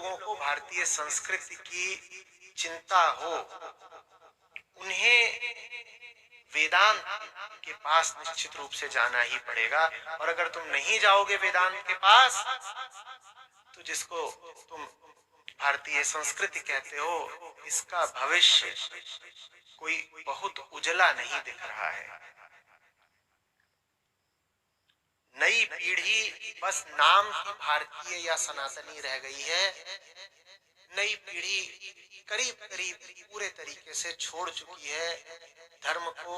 लोगों को भारतीय संस्कृति की चिंता हो, उन्हें वेदांत के पास निश्चित रूप से जाना ही पड़ेगा। और अगर तुम नहीं जाओगे वेदांत के पास, तो जिसको तुम भारतीय संस्कृति कहते हो, इसका भविष्य कोई बहुत उजला नहीं दिख रहा है। नई पीढ़ी बस नाम की भारतीय या सनातनी रह गई है। नई पीढ़ी करीब करीब पूरे तरीके से छोड़ चुकी है धर्म को,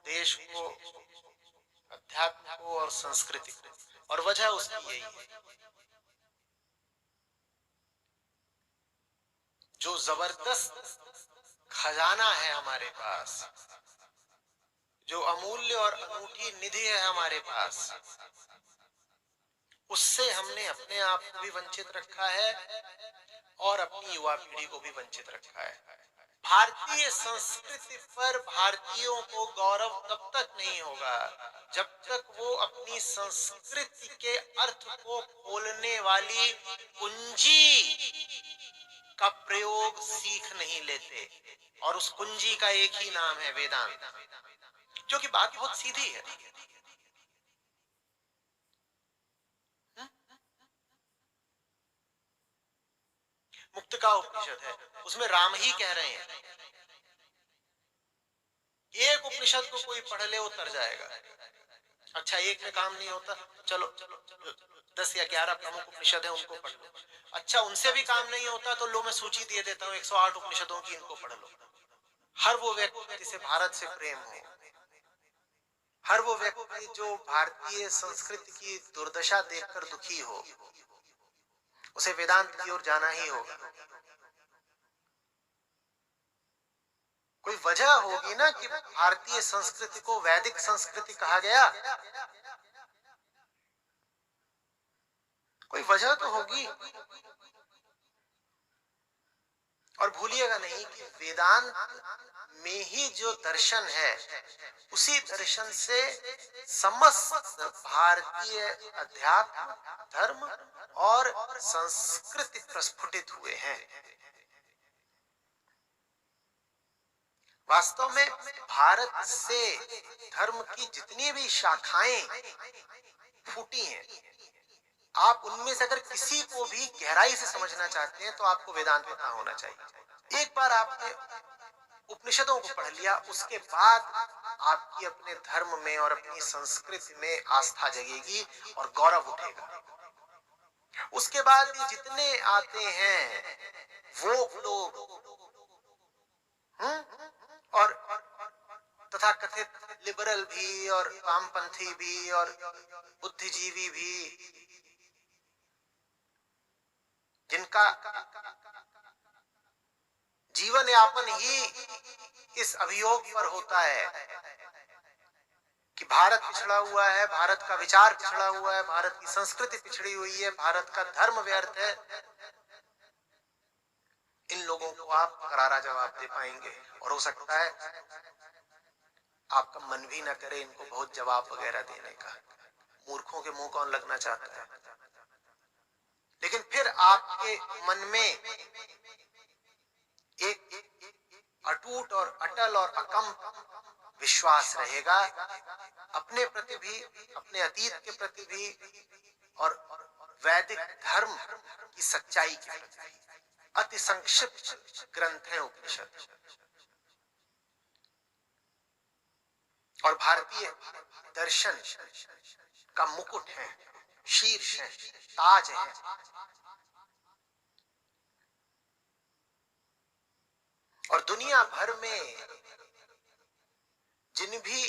देश को, अध्यात्म को और संस्कृति को। और वजह उसकी यही है, जो जबरदस्त खजाना है हमारे पास, जो अमूल्य और अनूठी निधि है हमारे पास, उससे हमने अपने आप को भी वंचित रखा है और अपनी युवा पीढ़ी को भी वंचित रखा है। भारतीय संस्कृति पर भारतीयों को गौरव तब तक नहीं होगा जब तक वो अपनी संस्कृति के अर्थ को खोलने वाली कुंजी का प्रयोग सीख नहीं लेते। और उस कुंजी का एक ही नाम है वेदांत, जो कि बात बहुत सीधी है। मुक्तका उपनिषद है, उसमें राम ही कह रहे हैं, एक उपनिषद को कोई पढ़ ले उतर जाएगा। अच्छा, एक में काम नहीं होता, चलो 10 या 11 प्रमुख उपनिषद है, उनको पढ़ लो। अच्छा, उनसे भी काम नहीं होता तो लो मैं सूची दे देता हूँ 108 उपनिषदों की, इनको पढ़ लो। हर वो व्यक्ति जिसे भारत से प्रेम हो, हर वो व्यक्ति जो भारतीय संस्कृति की दुर्दशा देखकर दुखी हो, उसे वेदांत की ओर जाना ही होगा। कोई वजह होगी ना कि भारतीय संस्कृति को वैदिक संस्कृति कहा गया, कोई वजह तो होगी। और भूलिएगा नहीं कि वेदांत में ही जो दर्शन है, उसी दर्शन से समस्त भारतीय अध्यात्म, धर्म और संस्कृति प्रस्फुटित हुए हैं। वास्तव में भारत से धर्म की जितनी भी शाखाएं फूटी हैं, आप उनमें से अगर किसी को भी गहराई से समझना चाहते हैं तो आपको वेदांत पता होना चाहिए। एक बार आपने उपनिषदों को पढ़ लिया, उसके बाद आपकी अपने धर्म में और अपनी संस्कृति में आस्था जगेगी और गौरव उठेगा। उसके बाद जितने आते हैं वो लोग और तथाकथित लिबरल भी और वामपंथी भी और बुद्धिजीवी भी, जिनका जीवन यापन ही इस अभियोग पर होता है कि भारत पिछड़ा हुआ है, भारत का विचार पिछड़ा हुआ है, भारत की संस्कृति पिछड़ी हुई है, भारत का धर्म व्यर्थ है, इन लोगों को आप करारा जवाब दे पाएंगे। और हो सकता है आपका मन भी ना करे इनको बहुत जवाब वगैरह देने का, मूर्खों के मुंह कौन लगना चाहता है। लेकिन फिर आपके मन में एक अटूट और अटल और अकम्प विश्वास रहेगा, अपने प्रति भी, अपने अतीत के प्रति भी और वैदिक धर्म की सच्चाई के प्रति। अति संक्षिप्त ग्रंथ है उपनिषद और भारतीय दर्शन का मुकुट है, शीर्ष है, ताज है। और दुनिया भर में जिन भी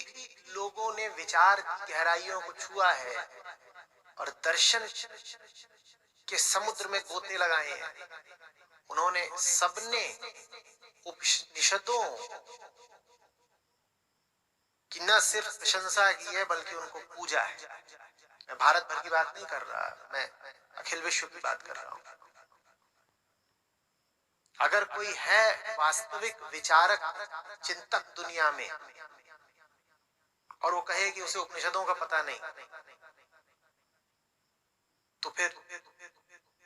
लोगों ने विचार की गहराइयों को छुआ है और दर्शन के समुद्र में गोते लगाए हैं, उन्होंने सबने उपनिषदों की न सिर्फ प्रशंसा की है बल्कि उनको पूजा है। मैं भारत भर की बात नहीं कर रहा, मैं अखिल विश्व की बात कर रहा हूं। अगर कोई है वास्तविक विचारक, चिंतक दुनिया में, और वो कहे कि उसे उपनिषदों का पता नहीं, तो फिर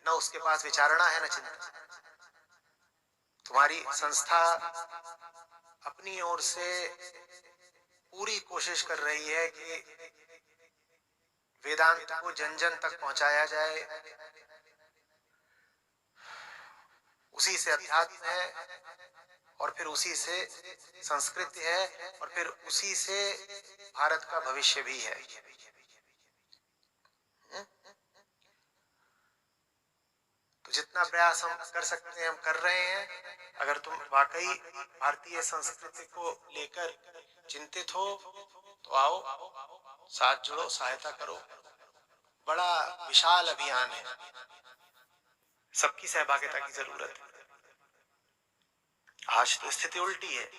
न उसके पास विचारणा है, न चिंतन। तुम्हारी संस्था अपनी ओर से पूरी कोशिश कर रही है कि वेदांत को जन जन तक पहुंचाया जाए। उसी से अध्यात्म है और फिर उसी से संस्कृति है और फिर उसी से भारत का भविष्य भी है। तो जितना प्रयास हम कर सकते हैं हम कर रहे हैं। अगर तुम वाकई भारतीय संस्कृति को लेकर चिंतित हो तो आओ, साथ जुड़ो, सहायता करो। बड़ा विशाल अभियान है, सबकी सहभागिता की जरूरत है। आज तो स्थिति उल्टी है।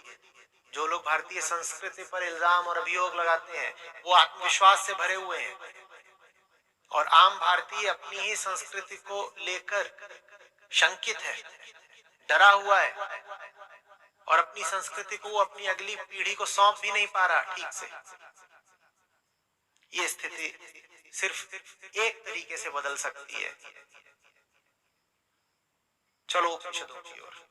जो लोग भारतीय संस्कृति पर इल्जाम और अभियोग लगाते हैं वो आत्मविश्वास से भरे हुए हैं और आम भारतीय अपनी ही संस्कृति को लेकर शंकित है, डरा हुआ है और अपनी संस्कृति को अपनी अगली पीढ़ी को सौंप भी नहीं पा रहा ठीक से। ये स्थिति सिर्फ एक तरीके से बदल सकती है। चलो उपनिषदों की ओर।